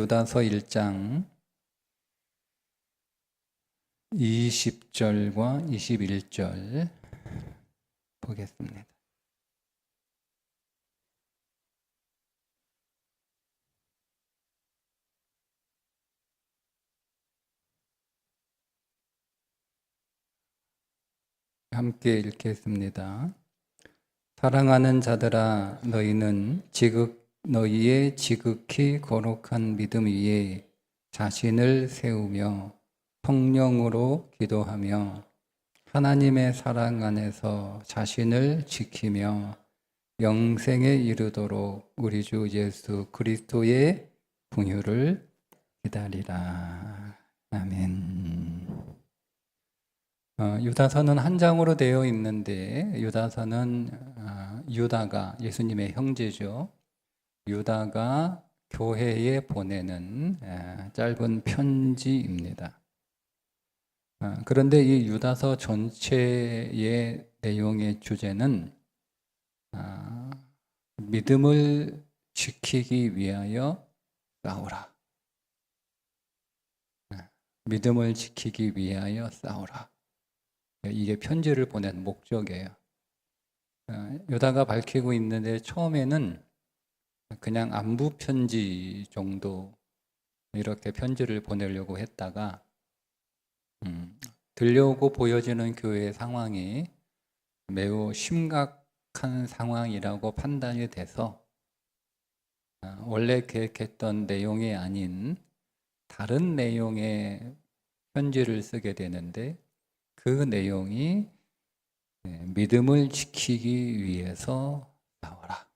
유다서 1장 20절과 21절 보겠습니다. 함께 읽겠습니다. 사랑하는 자들아, 너희의 지극히 거룩한 믿음 위에 자신을 세우며 성령으로 기도하며 하나님의 사랑 안에서 자신을 지키며 영생에 이르도록 우리 주 예수 그리스도의 긍휼을 기다리라. 아멘. 유다서는 한 장으로 되어 있는데 유다서는 유다가 예수님의 형제죠. 유다가 교회에 보내는 짧은 편지입니다. 그런데 이 유다서 전체의 내용의 주제는 믿음을 지키기 위하여 싸우라. 믿음을 지키기 위하여 싸우라. 이게 편지를 보낸 목적이에요. 유다가 밝히고 있는데 처음에는 그냥 안부 편지 정도 이렇게 편지를 보내려고 했다가 들려오고 보여지는 교회의 상황이 매우 심각한 상황이라고 판단이 돼서 원래 계획했던 내용이 아닌 다른 내용의 편지를 쓰게 되는데 그 내용이 믿음을 지키기 위해서 싸워라.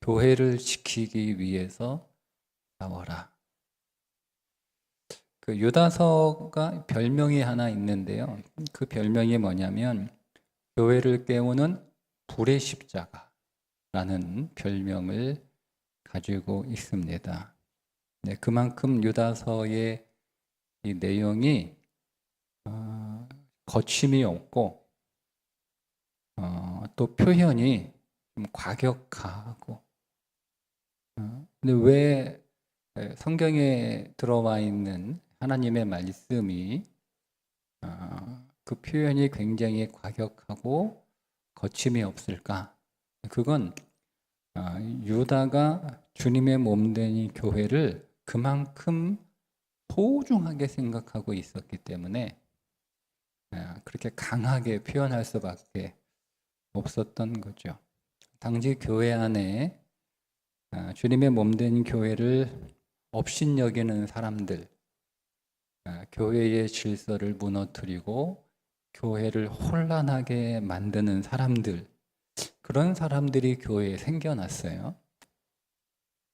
교회를 지키기 위해서 싸워라. 그 유다서가 별명이 하나 있는데요. 그 별명이 뭐냐면 교회를 깨우는 불의 십자가라는 별명을 가지고 있습니다. 그만큼 유다서의 이 내용이 거침이 없고 또 표현이 좀 과격하고 근데 왜 성경에 들어와 있는 하나님의 말씀이 그 표현이 굉장히 과격하고 거침이 없을까? 그건 유다가 주님의 몸된 이 교회를 그만큼 소중하게 생각하고 있었기 때문에 그렇게 강하게 표현할 수밖에 없었던 거죠. 당시 교회 안에 주님의 몸된 교회를 업신여기는 사람들, 교회의 질서를 무너뜨리고 교회를 혼란하게 만드는 사람들, 그런 사람들이 교회에 생겨났어요.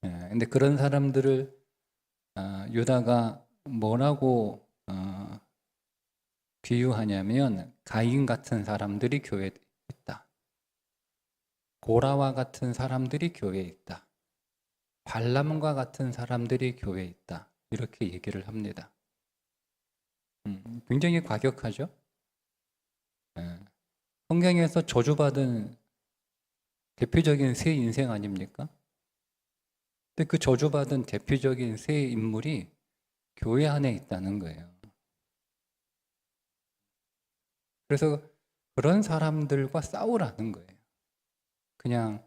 근데 그런 사람들을 유다가 뭐라고 비유하냐면 가인 같은 사람들이 교회에 있다. 고라와 같은 사람들이 교회에 있다. 발람과 같은 사람들이 교회에 있다. 이렇게 얘기를 합니다. 굉장히 과격하죠? 성경에서 저주받은 대표적인 새 인생 아닙니까? 근데 그 저주받은 대표적인 새 인물이 교회 안에 있다는 거예요. 그래서 그런 사람들과 싸우라는 거예요. 그냥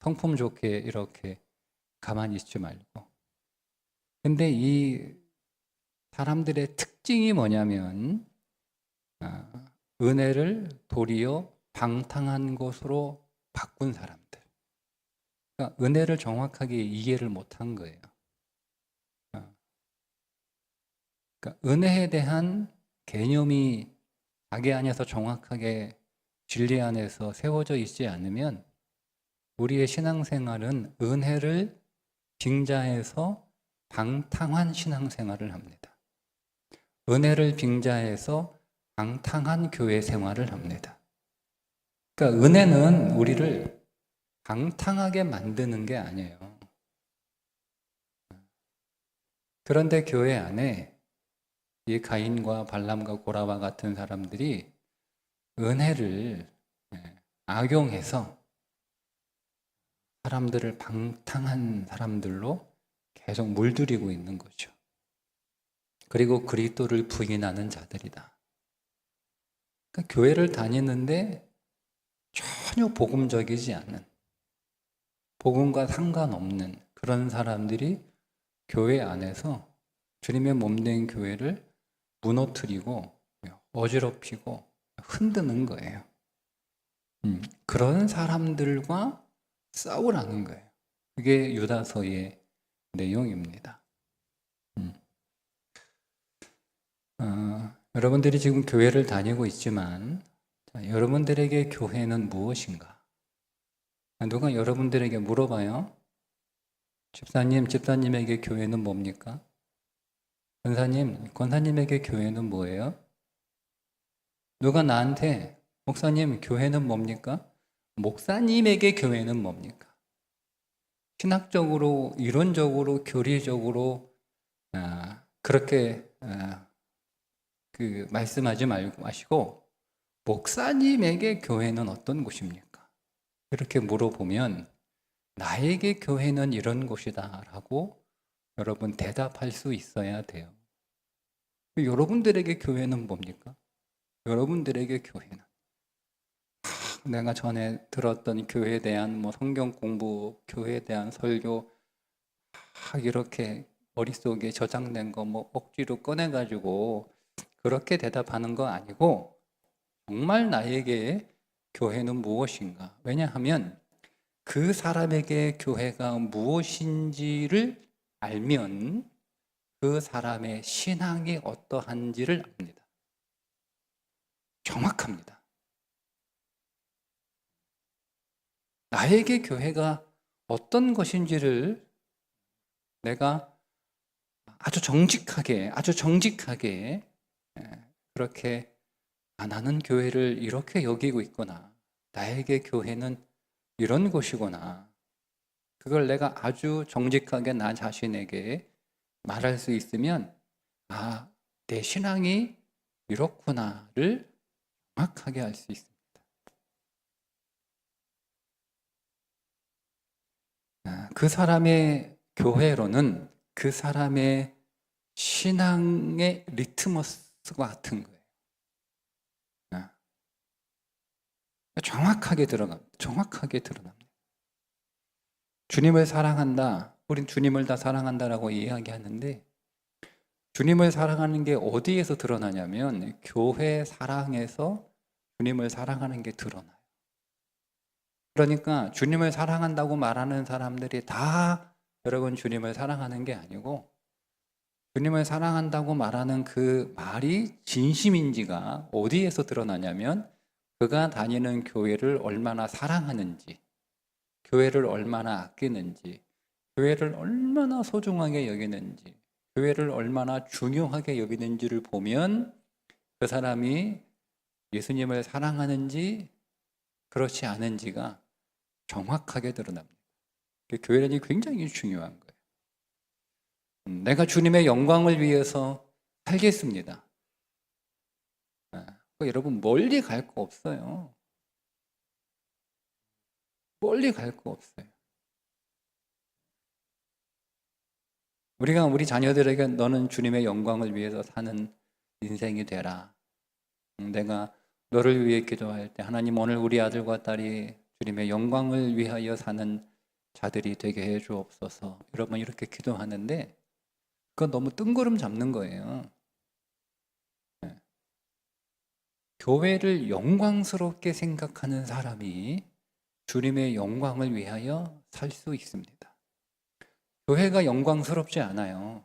성품 좋게 이렇게 가만히 있지 말고. 근데 이 사람들의 특징이 뭐냐면 은혜를 도리어 방탕한 것으로 바꾼 사람들. 그러니까 은혜를 정확하게 이해를 못한 거예요. 그러니까 은혜에 대한 개념이 자기 안에서 정확하게 진리 안에서 세워져 있지 않으면 우리의 신앙생활은 은혜를 빙자해서 방탕한 신앙생활을 합니다. 은혜를 빙자해서 방탕한 교회 생활을 합니다. 그러니까 은혜는 우리를 방탕하게 만드는 게 아니에요. 그런데 교회 안에 이 가인과 발람과 고라와 같은 사람들이 은혜를 악용해서 사람들을 방탕한 사람들로 계속 물들이고 있는 거죠. 그리고 그리스도를 부인하는 자들이다. 그러니까 교회를 다니는데 전혀 복음적이지 않은, 복음과 상관없는 그런 사람들이 교회 안에서 주님의 몸된 교회를 무너뜨리고 어지럽히고 흔드는 거예요. 그런 사람들과 싸우라는 거예요. 그게 유다서의 내용입니다. 여러분들이 지금 교회를 다니고 있지만 여러분들에게 교회는 무엇인가? 누가 여러분들에게 물어봐요. 집사님에게 교회는 뭡니까? 권사님에게 교회는 뭐예요? 누가 나한테 목사님 교회는 뭡니까? 목사님에게 교회는 뭡니까? 신학적으로, 이론적으로, 교리적으로 그렇게 말씀하지 마시고 목사님에게 교회는 어떤 곳입니까? 이렇게 물어보면 나에게 교회는 이런 곳이다 라고 여러분 대답할 수 있어야 돼요. 여러분들에게 교회는 뭡니까? 여러분들에게 교회는 내가 전에 들었던 교회에 대한 성경 공부, 교회에 대한 설교 이렇게 머릿속에 저장된 거 억지로 꺼내가지고 그렇게 대답하는 거 아니고 정말 나에게 교회는 무엇인가? 왜냐하면 그 사람에게 교회가 무엇인지를 알면 그 사람의 신앙이 어떠한지를 압니다. 정확합니다. 나에게 교회가 어떤 것인지를 내가 아주 정직하게 그렇게 나는 교회를 이렇게 여기고 있구나. 나에게 교회는 이런 곳이구나. 그걸 내가 아주 정직하게 나 자신에게 말할 수 있으면 내 신앙이 이렇구나를 정확하게 알 수 있습니다. 그 사람의 교회로는 그 사람의 신앙의 리트머스와 같은 거예요. 정확하게 드러납니다. 주님을 사랑한다. 우린 주님을 다 사랑한다라고 이야기하는데 주님을 사랑하는 게 어디에서 드러나냐면 교회 사랑에서 주님을 사랑하는 게 드러나요. 그러니까 주님을 사랑한다고 말하는 사람들이 다 여러분 주님을 사랑하는 게 아니고 주님을 사랑한다고 말하는 그 말이 진심인지가 어디에서 드러나냐면 그가 다니는 교회를 얼마나 사랑하는지, 교회를 얼마나 아끼는지, 교회를 얼마나 소중하게 여기는지, 교회를 얼마나 중요하게 여기는지를 보면 그 사람이 예수님을 사랑하는지 그렇지 않은지가 정확하게 드러납니다. 교회라는 게 굉장히 중요한 거예요. 내가 주님의 영광을 위해서 살겠습니다. 여러분 멀리 갈 거 없어요. 멀리 갈 거 없어요. 우리 자녀들에게 너는 주님의 영광을 위해서 사는 인생이 되라. 내가 너를 위해 기도할 때 하나님 오늘 우리 아들과 딸이 주님의 영광을 위하여 사는 자들이 되게 해 주옵소서. 여러분 이렇게 기도하는데 그건 너무 뜬구름 잡는 거예요. 교회를 영광스럽게 생각하는 사람이 주님의 영광을 위하여 살 수 있습니다. 교회가 영광스럽지 않아요.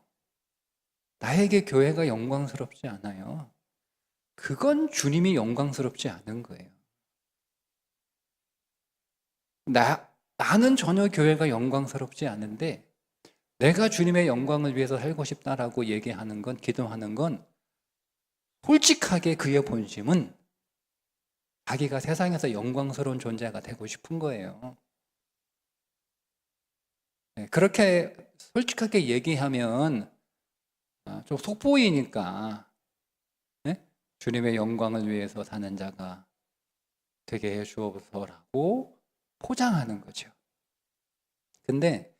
나에게 교회가 영광스럽지 않아요. 그건 주님이 영광스럽지 않은 거예요. 나는 전혀 교회가 영광스럽지 않은데 내가 주님의 영광을 위해서 살고 싶다라고 얘기하는 건, 기도하는 건 솔직하게 그의 본심은 자기가 세상에서 영광스러운 존재가 되고 싶은 거예요. 그렇게 솔직하게 얘기하면 좀 속보이니까 주님의 영광을 위해서 사는 자가 되게 해 주옵소서라고 포장하는 거죠. 근데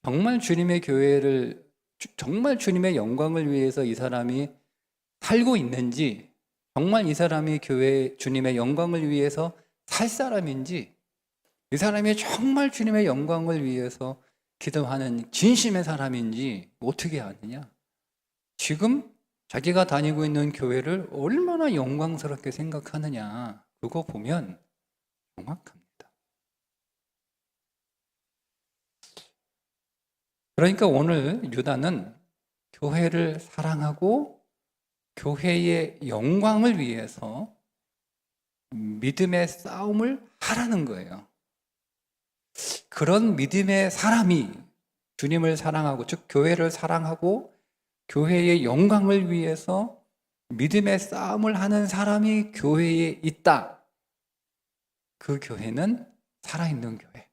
정말 주님의 교회를 정말 주님의 영광을 위해서 이 사람이 살고 있는지, 정말 이 사람이 교회 주님의 영광을 위해서 살 사람인지, 이 사람이 정말 주님의 영광을 위해서 기도하는 진심의 사람인지 어떻게 아느냐? 지금 자기가 다니고 있는 교회를 얼마나 영광스럽게 생각하느냐, 그거 보면 정확합니다. 그러니까 오늘 유다는 교회를 사랑하고 교회의 영광을 위해서 믿음의 싸움을 하라는 거예요. 그런 믿음의 사람이 주님을 사랑하고, 즉 교회를 사랑하고 교회의 영광을 위해서 믿음의 싸움을 하는 사람이 교회에 있다. 그 교회는 살아있는 교회.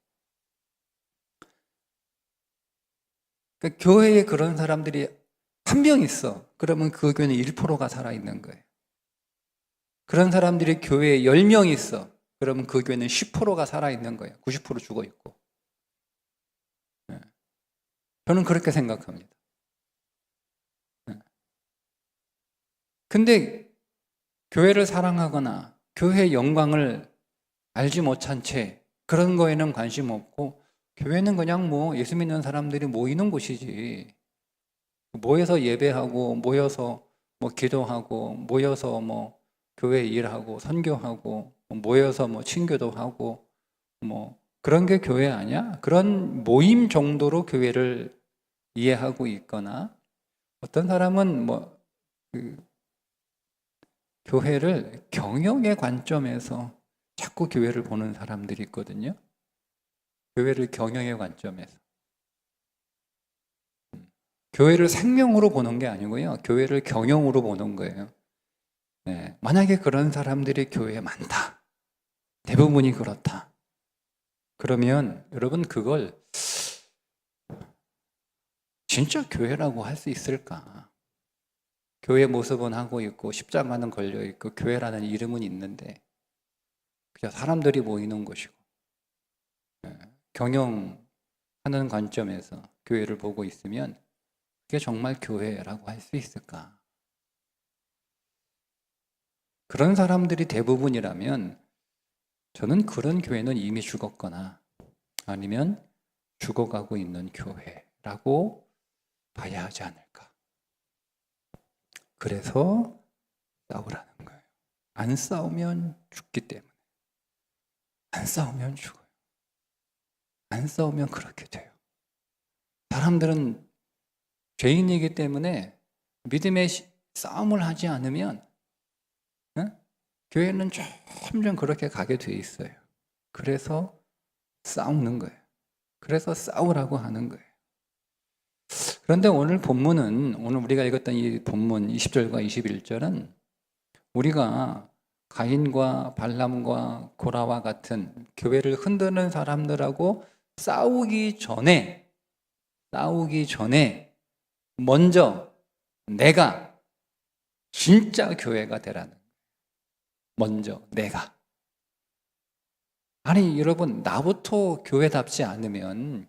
그러니까 교회에 그런 사람들이 한 명 있어. 그러면 그 교회는 1%가 살아있는 거예요. 그런 사람들이 교회에 10명 있어. 그러면 그 교회는 10%가 살아있는 거예요. 90% 죽어있고. 저는 그렇게 생각합니다. 근데 교회를 사랑하거나 교회의 영광을 알지 못한 채 그런 거에는 관심 없고, 교회는 그냥 뭐 예수 믿는 사람들이 모이는 곳이지, 모여서 예배하고 모여서 뭐 기도하고 모여서 뭐 교회 일하고 선교하고 모여서 뭐 친교도 하고 뭐 그런 게 교회 아니야? 그런 모임 정도로 교회를 이해하고 있거나, 어떤 사람은 뭐 교회를 경영의 관점에서 자꾸 교회를 보는 사람들이 있거든요. 교회를 경영의 관점에서. 교회를 생명으로 보는 게 아니고요. 교회를 경영으로 보는 거예요. 네. 만약에 그런 사람들이 교회에 많다. 대부분이 그렇다. 그러면 여러분, 그걸 진짜 교회라고 할 수 있을까? 교회 모습은 하고 있고 십자가는 걸려 있고 교회라는 이름은 있는데 그냥 사람들이 모이는 곳이고, 경영하는 관점에서 교회를 보고 있으면 그게 정말 교회라고 할 수 있을까? 그런 사람들이 대부분이라면 저는 그런 교회는 이미 죽었거나 아니면 죽어가고 있는 교회라고 봐야 하지 않을까. 그래서 싸우라는 거예요. 안 싸우면 죽기 때문에. 안 싸우면 죽어요. 안 싸우면 그렇게 돼요. 사람들은 죄인이기 때문에 믿음의 싸움을 하지 않으면 교회는 점점 그렇게 가게 돼 있어요. 그래서 싸우는 거예요. 그래서 싸우라고 하는 거예요. 그런데 오늘 본문은, 오늘 우리가 읽었던 이 본문 20절과 21절은 우리가 가인과 발람과 고라와 같은 교회를 흔드는 사람들하고 싸우기 전에 먼저 내가 진짜 교회가 되라는, 먼저 내가. 아니 여러분, 나부터 교회답지 않으면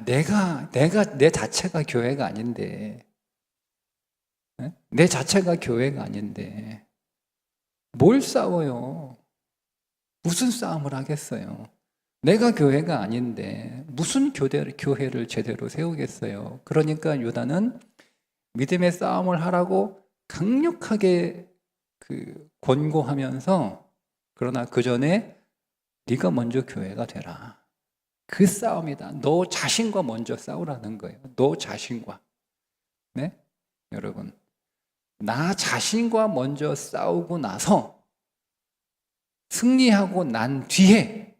내가 내 자체가 교회가 아닌데, 내 자체가 교회가 아닌데 뭘 싸워요? 무슨 싸움을 하겠어요? 내가 교회가 아닌데 무슨 교회를 제대로 세우겠어요? 그러니까 유다는 믿음의 싸움을 하라고 강력하게 권고하면서, 그러나 그 전에 네가 먼저 교회가 되라. 그 싸움이다. 너 자신과 먼저 싸우라는 거예요. 너 자신과. 네? 여러분, 나 자신과 먼저 싸우고 나서 승리하고 난 뒤에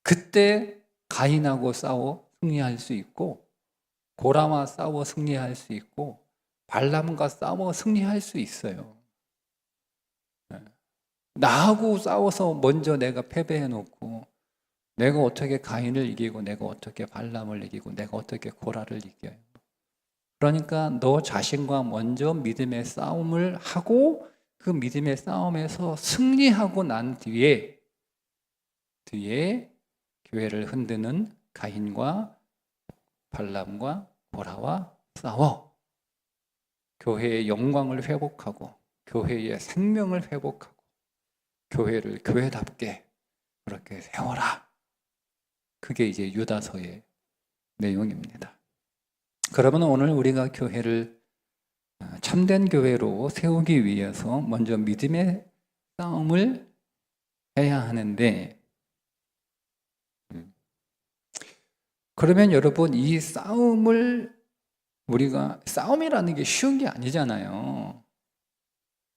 그때 가인하고 싸워 승리할 수 있고, 고라와 싸워 승리할 수 있고, 발람과 싸워 승리할 수 있어요. 나하고 싸워서 먼저 내가 패배해 놓고 내가 어떻게 가인을 이기고 내가 어떻게 발람을 이기고 내가 어떻게 고라를 이겨요. 그러니까 너 자신과 먼저 믿음의 싸움을 하고 그 믿음의 싸움에서 승리하고 난 뒤에 교회를 흔드는 가인과 발람과 고라와 싸워 교회의 영광을 회복하고 교회의 생명을 회복하고 교회를 교회답게 그렇게 세워라. 그게 이제 유다서의 내용입니다. 그러면 오늘 우리가 교회를 참된 교회로 세우기 위해서 먼저 믿음의 싸움을 해야 하는데, 그러면 여러분 이 싸움을 우리가 싸움이라는 게 쉬운 게 아니잖아요.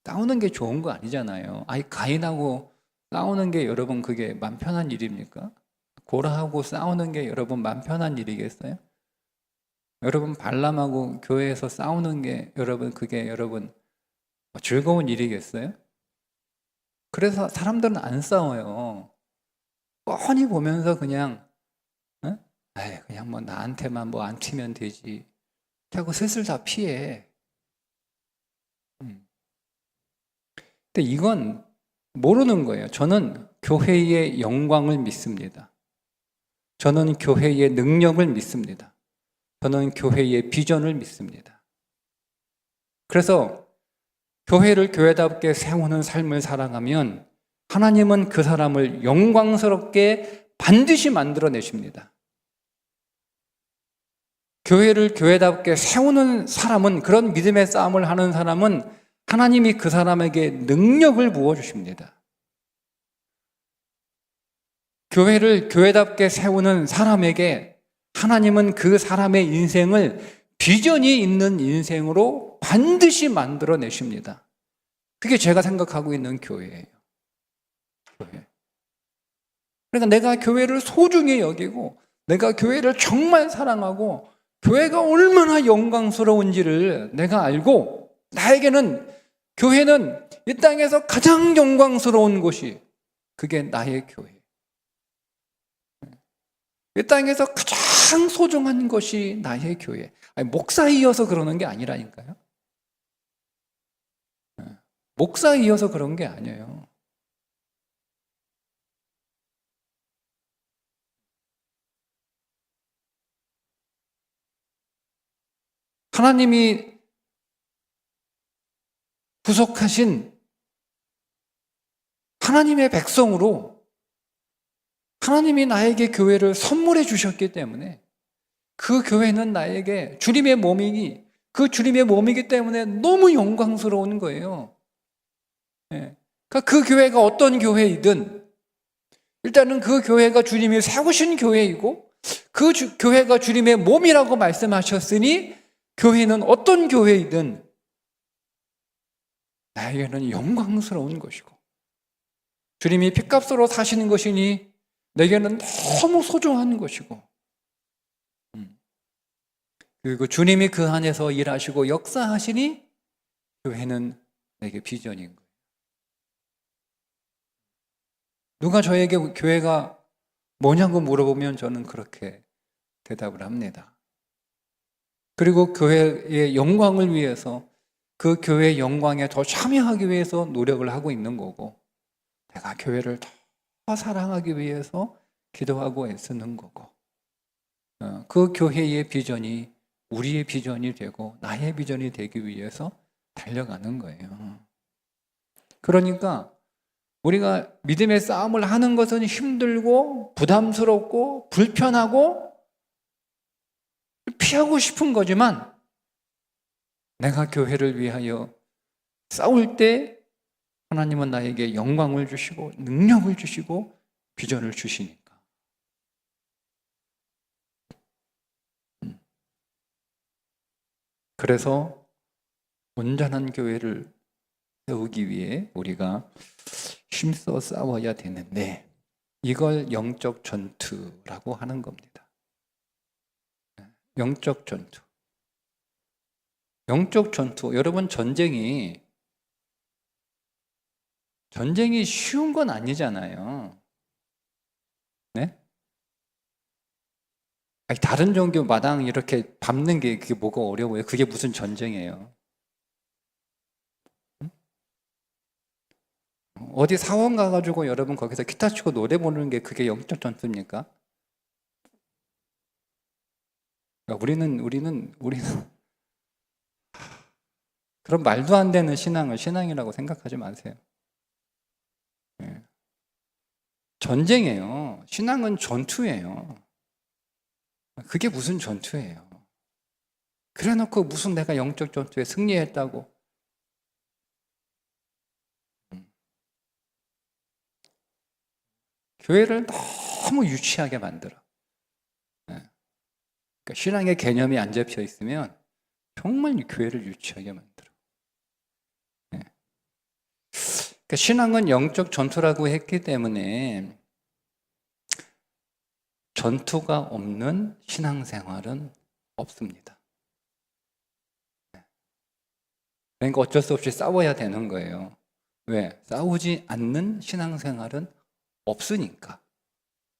싸우는 게 좋은 거 아니잖아요. 가인하고 싸우는 게 여러분 그게 맘 편한 일입니까? 고라하고 싸우는 게 여러분 맘 편한 일이겠어요? 여러분 발람하고 교회에서 싸우는 게 여러분 그게 여러분 즐거운 일이겠어요? 그래서 사람들은 안 싸워요. 뻔히 보면서 그냥 그냥 뭐 나한테만 뭐 안 튀면 되지 하고 슬슬 다 피해. 근데 이건 모르는 거예요. 저는 교회의 영광을 믿습니다. 저는 교회의 능력을 믿습니다. 저는 교회의 비전을 믿습니다. 그래서 교회를 교회답게 세우는 삶을 살아가면 하나님은 그 사람을 영광스럽게 반드시 만들어내십니다. 교회를 교회답게 세우는 사람은, 그런 믿음의 싸움을 하는 사람은 하나님이 그 사람에게 능력을 부어주십니다. 교회를 교회답게 세우는 사람에게 하나님은 그 사람의 인생을 비전이 있는 인생으로 반드시 만들어내십니다. 그게 제가 생각하고 있는 교회예요. 교회. 그러니까 내가 교회를 소중히 여기고 내가 교회를 정말 사랑하고 교회가 얼마나 영광스러운지를 내가 알고, 나에게는 교회는 이 땅에서 가장 영광스러운 곳이 그게 나의 교회. 이 땅에서 가장 소중한 것이 나의 교회. 목사이어서 그러는 게 아니라니까요. 목사이어서 그런 게 아니에요. 하나님이 구속하신 하나님의 백성으로 하나님이 나에게 교회를 선물해 주셨기 때문에 그 교회는 나에게 주님의 몸이기, 그 주님의 몸이기 때문에 너무 영광스러운 거예요. 그러니까 그 교회가 어떤 교회이든 일단은 그 교회가 주님이 세우신 교회이고 그 교회가 주님의 몸이라고 말씀하셨으니 교회는 어떤 교회이든 나에게는 영광스러운 것이고 주님이 핏값으로 사시는 것이니 내게는 너무 소중한 것이고, 그리고 주님이 그 안에서 일하시고 역사하시니 교회는 내게 비전인 거예요. 누가 저에게 교회가 뭐냐고 물어보면 저는 그렇게 대답을 합니다. 그리고 교회의 영광을 위해서, 그 교회의 영광에 더 참여하기 위해서 노력을 하고 있는 거고, 내가 교회를 더 사랑하기 위해서 기도하고 애쓰는 거고, 그 교회의 비전이 우리의 비전이 되고 나의 비전이 되기 위해서 달려가는 거예요. 그러니까 우리가 믿음의 싸움을 하는 것은 힘들고 부담스럽고 불편하고 피하고 싶은 거지만, 내가 교회를 위하여 싸울 때 하나님은 나에게 영광을 주시고 능력을 주시고 비전을 주시니까. 그래서 온전한 교회를 세우기 위해 우리가 힘써 싸워야 되는데, 이걸 영적 전투라고 하는 겁니다. 영적 전투. 영적 전투. 여러분, 전쟁이 쉬운 건 아니잖아요. 네? 다른 종교 마당 이렇게 밟는 게 그게 뭐가 어려워요? 그게 무슨 전쟁이에요? 어디 사원 가가지고 여러분 거기서 기타 치고 노래 부르는 게 그게 영적 전투입니까? 그러니까 우리는 그런 말도 안 되는 신앙을 신앙이라고 생각하지 마세요. 예. 전쟁이에요. 신앙은 전투예요. 그게 무슨 전투예요? 그래놓고 무슨 내가 영적 전투에 승리했다고. 교회를 너무 유치하게 만들어. 예. 그러니까 신앙의 개념이 안 잡혀 있으면 정말 이 교회를 유치하게 만들어. 예. 그러니까 신앙은 영적 전투라고 했기 때문에 전투가 없는 신앙생활은 없습니다. 그러니까 어쩔 수 없이 싸워야 되는 거예요. 왜? 싸우지 않는 신앙생활은 없으니까.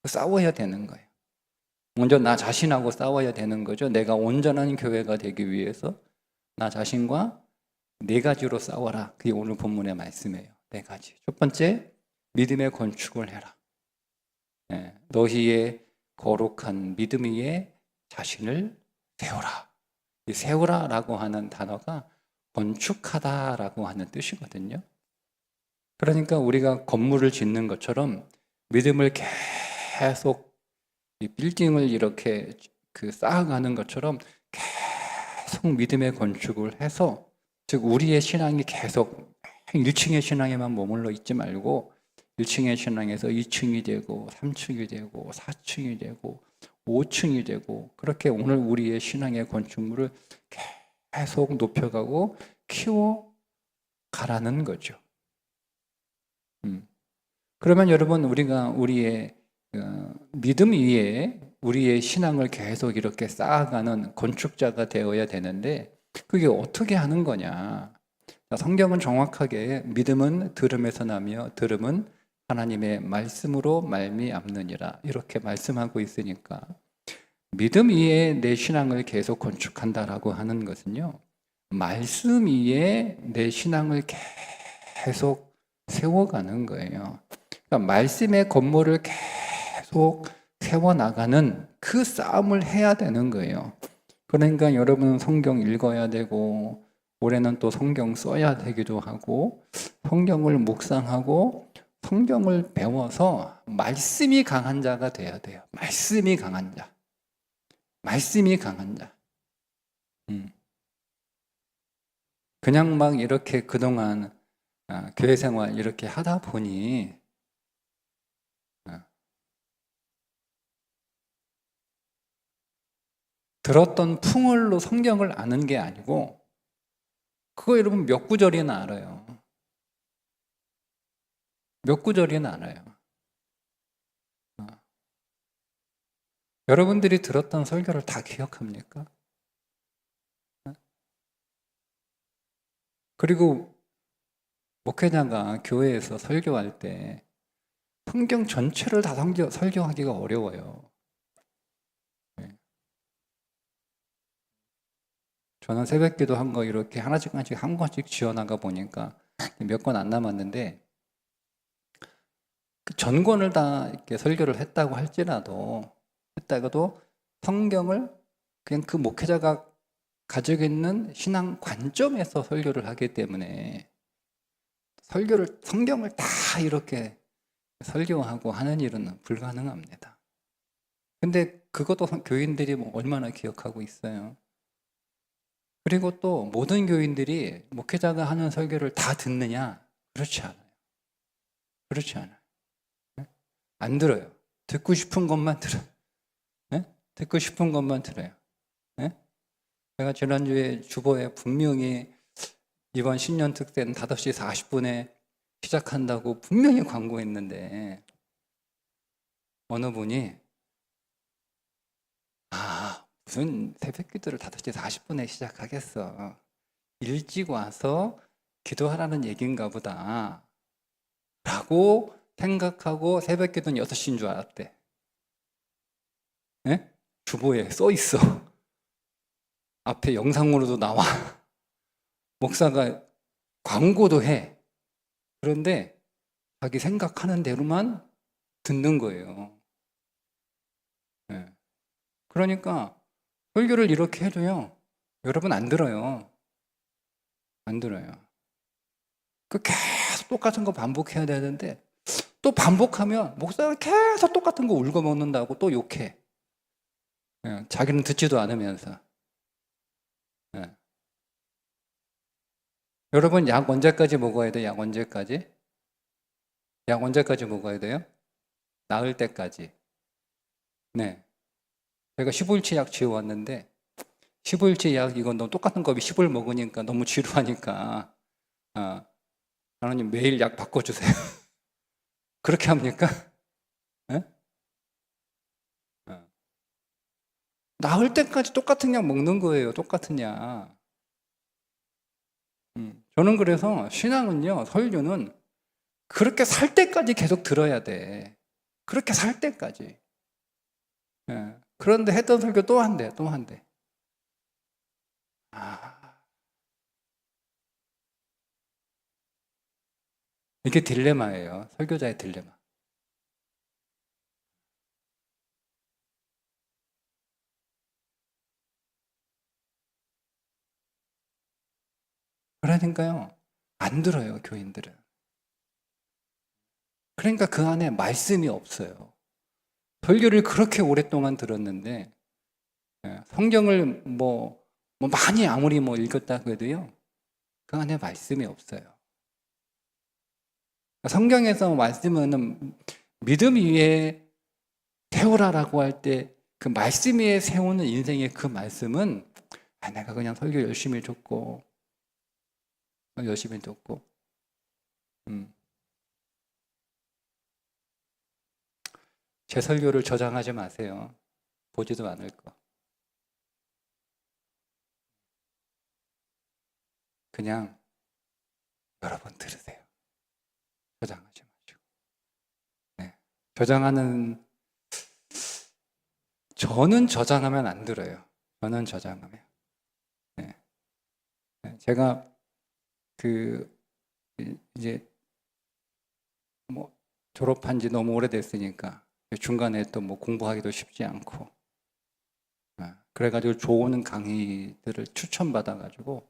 싸워야 되는 거예요. 먼저 나 자신하고 싸워야 되는 거죠. 내가 온전한 교회가 되기 위해서 나 자신과 네 가지로 싸워라. 그게 오늘 본문의 말씀이에요. 네 가지. 첫 번째, 믿음의 건축을 해라. 네, 너희의 거룩한 믿음 위에 자신을 세우라. 이 세우라라고 하는 단어가 건축하다라고 하는 뜻이거든요. 그러니까 우리가 건물을 짓는 것처럼 믿음을 계속 이 빌딩을 이렇게 쌓아가는 것처럼 계속 믿음의 건축을 해서, 즉 우리의 신앙이 계속 1층의 신앙에만 머물러 있지 말고 1층의 신앙에서 2층이 되고 3층이 되고 4층이 되고 5층이 되고, 그렇게 오늘 우리의 신앙의 건축물을 계속 높여가고 키워가라는 거죠. 그러면 여러분, 우리가 우리의 믿음 위에 우리의 신앙을 계속 이렇게 쌓아가는 건축자가 되어야 되는데, 그게 어떻게 하는 거냐? 성경은 정확하게 믿음은 들음에서 나며 들음은 하나님의 말씀으로 말미암느니라 이렇게 말씀하고 있으니까, 믿음 위에 내 신앙을 계속 건축한다라고 하는 것은요, 말씀 위에 내 신앙을 계속 세워가는 거예요. 그러니까 말씀의 건물을 계속 세워나가는 그 싸움을 해야 되는 거예요. 그러니까 여러분 성경 읽어야 되고, 올해는 또 성경 써야 되기도 하고, 성경을 묵상하고 성경을 배워서 말씀이 강한 자가 돼야 돼요. 말씀이 강한 자. 말씀이 강한 자. 그냥 막 이렇게 그동안 교회 생활 이렇게 하다 보니 들었던 풍월로 성경을 아는 게 아니고, 그거 여러분 몇 구절이나 알아요. 몇 구절이나 알아요. 여러분들이 들었던 설교를 다 기억합니까? 그리고 목회자가 교회에서 설교할 때 성경 전체를 다 설교하기가 어려워요. 저는 새벽기도 한 거 이렇게 하나씩 한 권씩 지어나가 보니까 몇 권 안 남았는데, 그 전권을 다 이렇게 설교를 했다고 했다가도 성경을 그냥 그 목회자가 가지고 있는 신앙 관점에서 설교를 하기 때문에 성경을 다 이렇게 설교하고 하는 일은 불가능합니다. 근데 그것도 교인들이 얼마나 기억하고 있어요. 그리고 또 모든 교인들이 목회자가 하는 설교를 다 듣느냐? 그렇지 않아요. 그렇지 않아요. 안 들어요. 듣고 싶은 것만 들어요. 듣고 싶은 것만 들어요. 제가 지난주에 주보에 분명히 이번 신년 특세는 5시 40분에 시작한다고 분명히 광고했는데, 어느 분이 무슨 새벽기도를 5시 40분에 시작하겠어. 일찍 와서 기도하라는 얘기인가 보다 라고 생각하고 새벽기도는 6시인 줄 알았대. 주보에 써 있어. 앞에 영상으로도 나와. 목사가 광고도 해. 그런데 자기 생각하는 대로만 듣는 거예요. 그러니까 설교를 이렇게 해줘요. 여러분 안 들어요. 안 들어요. 그 계속 똑같은 거 반복해야 되는데 또 반복하면 목사가 계속 똑같은 거 울고 먹는다고 또 욕해. 예, 자기는 듣지도 않으면서. 예. 여러분 약 언제까지 먹어야 돼요? 약 언제까지? 약 언제까지 먹어야 돼요? 나을 때까지. 네. 제가 15일치 약 지어왔는데 15일치 약 이건 너무 똑같은 거 10을 먹으니까 너무 지루하니까 하나님 매일 약 바꿔주세요. 그렇게 합니까? 네? 나을 때까지 똑같은 약 먹는 거예요. 똑같은 약. 저는 그래서 신앙은요, 설교는 그렇게 살 때까지 계속 들어야 돼. 그렇게 살 때까지. 예. 그런데 했던 설교 또 한대, 또 한대. 이게 딜레마예요. 설교자의 딜레마. 그러니까요, 안 들어요, 교인들은. 그러니까 그 안에 말씀이 없어요. 설교를 그렇게 오랫동안 들었는데, 성경을 많이 아무리 읽었다고 해도요, 그 안에 말씀이 없어요. 성경에서 말씀은 믿음 위에 세우라라고 할 때 그 말씀 위에 세우는 인생의 그 말씀은 내가 그냥 설교 열심히 듣고 제 설교를 저장하지 마세요. 보지도 않을 거. 그냥 여러분 들으세요. 저장하지 마시고. 네. 저는 저장하면 안 들어요. 저는 저장하면. 네. 제가 이제 졸업한 지 너무 오래됐으니까 중간에 또 공부하기도 쉽지 않고 그래가지고 좋은 강의들을 추천받아가지고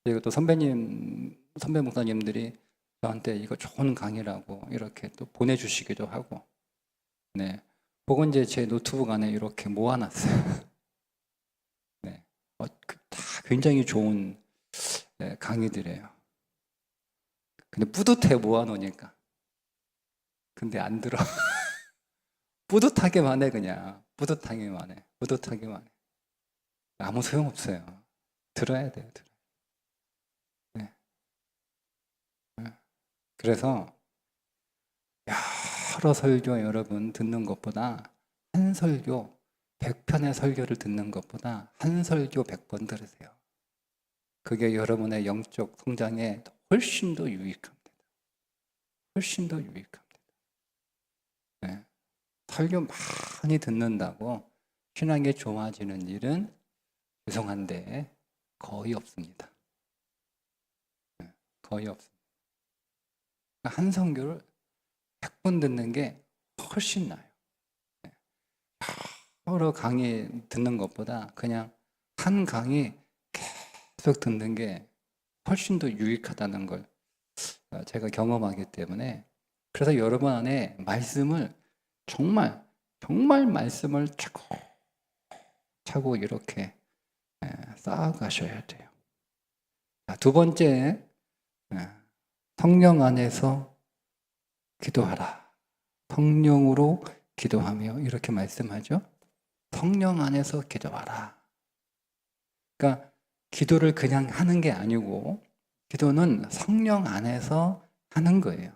그리고 또 선배 목사님들이 저한테 이거 좋은 강의라고 이렇게 또 보내주시기도 하고 네. 혹은 이제 제 노트북 안에 이렇게 모아놨어요. 네. 다 굉장히 좋은 강의들이에요. 근데 뿌듯해 모아놓으니까. 근데 안 들어. 뿌듯하게만 해 그냥. 뿌듯하게만 해. 아무 소용없어요. 들어야 돼요. 네. 그래서 여러 설교 여러분 듣는 것보다 한 설교 100편의 설교를 듣는 것보다 한 설교 100번 들으세요. 그게 여러분의 영적 성장에 훨씬 더 유익합니다. 훨씬 더 유익합니다. 네. 설교 많이 듣는다고 신앙이 좋아지는 일은 죄송한데 거의 없습니다. 네. 거의 없습니다. 한 설교를 100번 듣는 게 훨씬 나아요. 네. 여러 강의 듣는 것보다 그냥 한 강의 계속 듣는 게 훨씬 더 유익하다는 걸 제가 경험하기 때문에 그래서 여러분 안에 말씀을 정말 말씀을 차고 이렇게 쌓아가셔야 돼요. 두 번째, 성령 안에서 기도하라. 성령으로 기도하며 이렇게 말씀하죠. 성령 안에서 기도하라. 그러니까 기도를 그냥 하는 게 아니고 기도는 성령 안에서 하는 거예요.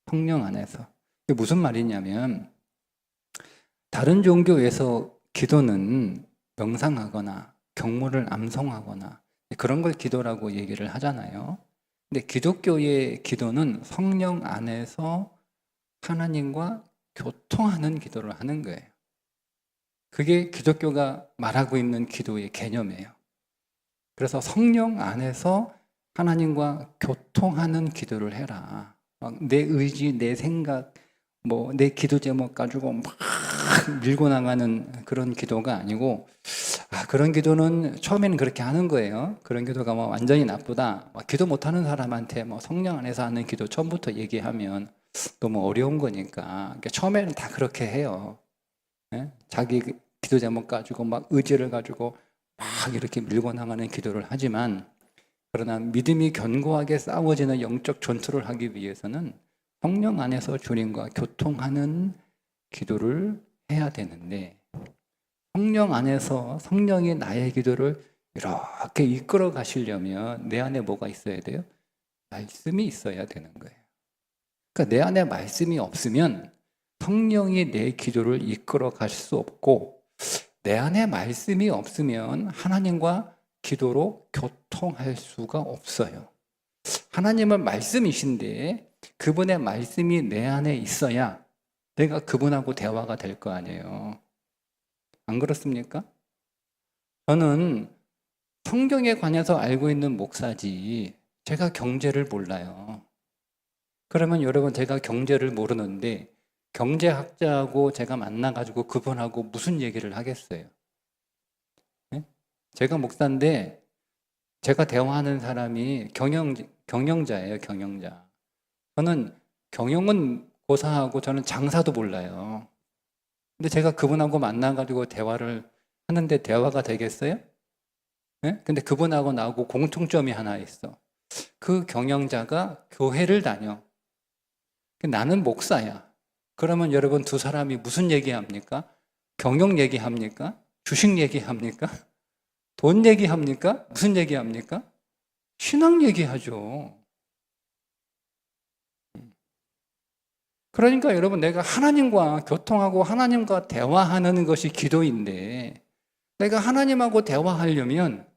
성령 안에서. 이게 무슨 말이냐면 다른 종교에서 기도는 명상하거나 경물을 암송하거나 그런 걸 기도라고 얘기를 하잖아요. 근데 기독교의 기도는 성령 안에서 하나님과 교통하는 기도를 하는 거예요. 그게 기독교가 말하고 있는 기도의 개념이에요. 그래서 성령 안에서 하나님과 교통하는 기도를 해라. 내 의지, 내 생각, 뭐 내 기도 제목 가지고 막 밀고 나가는 그런 기도가 아니고, 그런 기도는 처음에는 그렇게 하는 거예요. 그런 기도가 뭐 완전히 나쁘다, 기도 못하는 사람한테 뭐 성령 안에서 하는 기도 처음부터 얘기하면 너무 어려운 거니까, 그러니까 처음에는 다 그렇게 해요. 예? 자기 기도 제목 가지고 막 의지를 가지고 막 이렇게 밀고 나가는 기도를 하지만, 그러나 믿음이 견고하게 싸워지는 영적 전투를 하기 위해서는 성령 안에서 주님과 교통하는 기도를 해야 되는데, 성령 안에서 성령이 나의 기도를 이렇게 이끌어 가시려면 내 안에 뭐가 있어야 돼요? 말씀이 있어야 되는 거예요. 그러니까 내 안에 말씀이 없으면 성령이 내 기도를 이끌어 갈 수 없고, 내 안에 말씀이 없으면 하나님과 기도로 교통할 수가 없어요. 하나님은 말씀이신데 그분의 말씀이 내 안에 있어야 내가 그분하고 대화가 될 거 아니에요. 안 그렇습니까? 저는 성경에 관해서 알고 있는 목사지 제가 경제를 몰라요. 그러면 여러분, 제가 경제를 모르는데 경제학자하고 제가 만나가지고 그분하고 무슨 얘기를 하겠어요? 네? 제가 목사인데 제가 대화하는 사람이 경영자예요, 경영자. 저는 경영은 고사하고 저는 장사도 몰라요. 근데 제가 그분하고 만나가지고 대화를 하는데 대화가 되겠어요? 네? 근데 그분하고 나하고 공통점이 하나 있어. 그 경영자가 교회를 다녀. 나는 목사야. 그러면 여러분, 두 사람이 무슨 얘기합니까? 경영 얘기합니까? 주식 얘기합니까? 돈 얘기합니까? 무슨 얘기합니까? 신앙 얘기하죠. 그러니까 여러분, 내가 하나님과 교통하고 하나님과 대화하는 것이 기도인데, 내가 하나님하고 대화하려면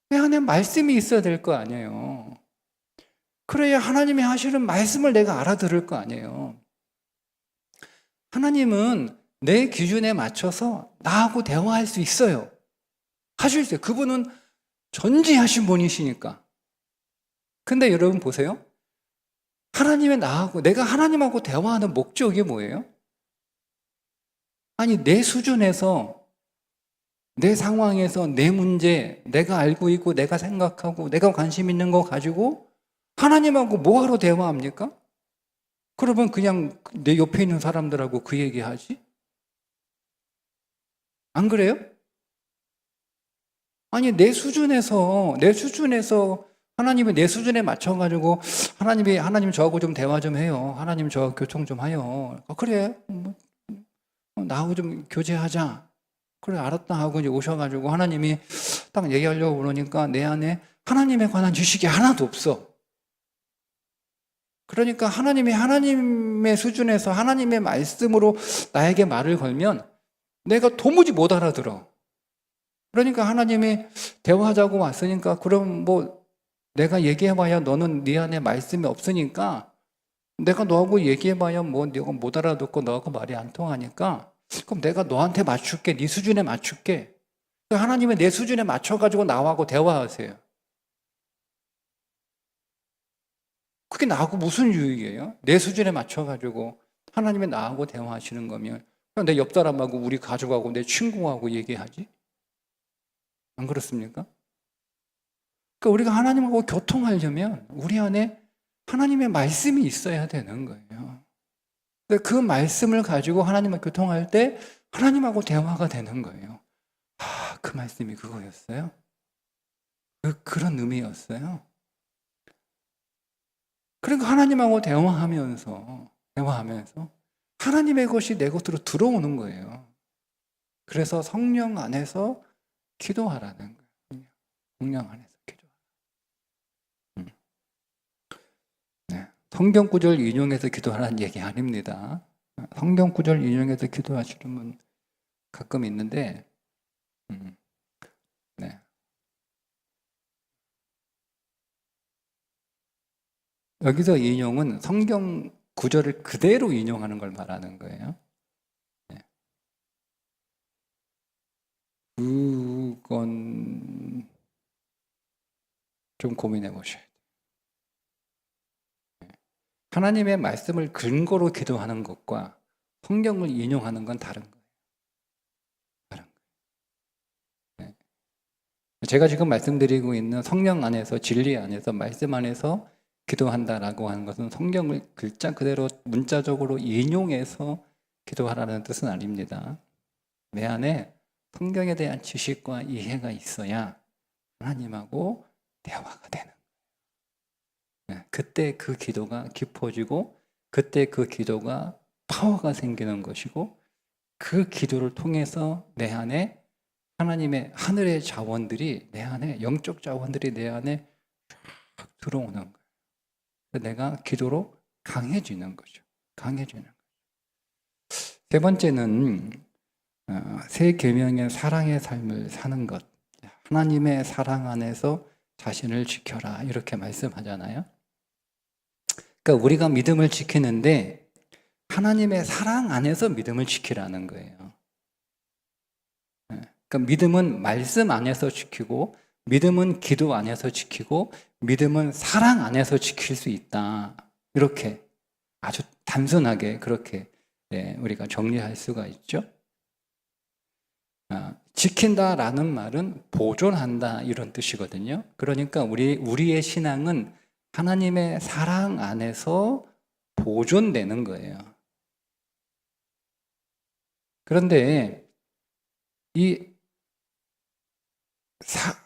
내 안에 말씀이 있어야 될 거 아니에요. 그래야 하나님이 하시는 말씀을 내가 알아들을 거 아니에요. 하나님은 내 기준에 맞춰서 나하고 대화할 수 있어요. 하실 수 있어요. 그분은 전지하신 분이시니까. 근데 여러분 보세요. 내가 하나님하고 대화하는 목적이 뭐예요? 아니, 내 수준에서, 내 상황에서, 내 문제, 내가 알고 있고, 내가 생각하고, 내가 관심 있는 거 가지고 하나님하고 뭐하러 대화합니까? 그러면 그냥 내 옆에 있는 사람들하고 그 얘기하지? 안 그래요? 아니, 내 수준에서 하나님이 내 수준에 맞춰가지고 하나님 저하고 좀 대화 좀 해요. 하나님 저하고 교통 좀 해요. 그래, 나하고 좀 교제하자. 그래, 알았다 하고 이제 오셔가지고 하나님이 딱 얘기하려고 그러니까 내 안에 하나님에 관한 지식이 하나도 없어. 그러니까 하나님의 수준에서 하나님의 말씀으로 나에게 말을 걸면 내가 도무지 못 알아들어. 그러니까 하나님이 대화하자고 왔으니까, 그럼 뭐 내가 얘기해봐야 너는 네 안에 말씀이 없으니까, 내가 너하고 얘기해봐야 뭐 네가 못 알아듣고 너하고 말이 안 통하니까, 그럼 내가 너한테 맞출게. 네 수준에 맞출게. 하나님의 내 수준에 맞춰가지고 나하고 대화하세요. 그게 나하고 무슨 유익이에요? 내 수준에 맞춰가지고 하나님의 나하고 대화하시는 거면 그냥 내 옆 사람하고 우리 가족하고 내 친구하고 얘기하지? 안 그렇습니까? 그러니까 우리가 하나님하고 교통하려면 우리 안에 하나님의 말씀이 있어야 되는 거예요. 그 말씀을 가지고 하나님과 교통할 때 하나님하고 대화가 되는 거예요. 그 말씀이 그거였어요? 그런 의미였어요? 그러니까 하나님하고 대화하면서 하나님의 것이 내 것으로 들어오는 거예요. 그래서 성령 안에서 기도하라는 거예요. 성령 안에서 기도하라. 네. 성경 구절 인용해서 기도하라는 얘기 아닙니다. 성경 구절 인용해서 기도하시는 분 가끔 있는데, 네. 여기서 인용은 성경 구절을 그대로 인용하는 걸 말하는 거예요. 네. 그건 좀 고민해 보셔야 돼요. 하나님의 말씀을 근거로 기도하는 것과 성경을 인용하는 건 다른 거예요. 다른 거예요. 제가 지금 말씀드리고 있는 성령 안에서, 진리 안에서, 말씀 안에서 기도한다라고 하는 것은 성경을 글자 그대로 문자적으로 인용해서 기도하라는 뜻은 아닙니다. 내 안에 성경에 대한 지식과 이해가 있어야 하나님하고 대화가 되는 거예요. 그때 그 기도가 깊어지고 그때 그 기도가 파워가 생기는 것이고 그 기도를 통해서 내 안에 하나님의 하늘의 자원들이 내 안에 영적 자원들이 내 안에 쫙 들어오는 거예요. 내가 기도로 강해지는 거죠. 강해지는 거죠. 세 번째는 새 계명의 사랑의 삶을 사는 것. 하나님의 사랑 안에서 자신을 지켜라 이렇게 말씀하잖아요. 그러니까 우리가 믿음을 지키는데 하나님의 사랑 안에서 믿음을 지키라는 거예요. 그러니까 믿음은 말씀 안에서 지키고 믿음은 기도 안에서 지키고 믿음은 사랑 안에서 지킬 수 있다. 이렇게 아주 단순하게 그렇게 우리가 정리할 수가 있죠. 지킨다라는 말은 보존한다 이런 뜻이거든요. 그러니까 우리의 신앙은 하나님의 사랑 안에서 보존되는 거예요. 그런데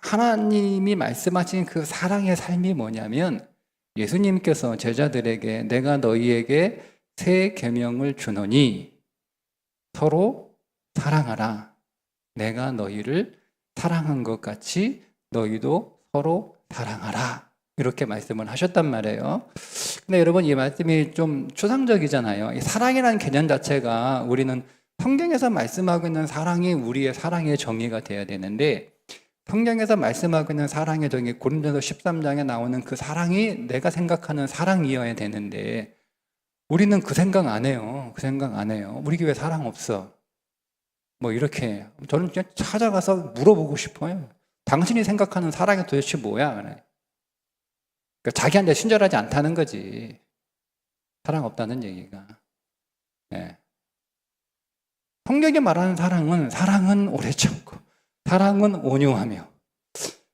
하나님이 말씀하신 그 사랑의 삶이 뭐냐면 예수님께서 제자들에게 내가 너희에게 새 계명을 주노니 서로 사랑하라. 내가 너희를 사랑한 것 같이 너희도 서로 사랑하라. 이렇게 말씀을 하셨단 말이에요. 근데 여러분 이 말씀이 좀 추상적이잖아요. 이 사랑이라는 개념 자체가 우리는 성경에서 말씀하고 있는 사랑이 우리의 사랑의 정의가 돼야 되는데 성경에서 말씀하고 있는 사랑의 정의 고린도서 13장에 나오는 그 사랑이 내가 생각하는 사랑이어야 되는데 우리는 그 생각 안 해요. 그 생각 안 해요. 우리 교회 사랑 없어. 뭐 이렇게 저는 그냥 찾아가서 물어보고 싶어요. 당신이 생각하는 사랑이 도대체 뭐야? 그러니까 자기한테 친절하지 않다는 거지. 사랑 없다는 얘기가. 네. 성경이 말하는 사랑은 오래 참고 사랑은 온유하며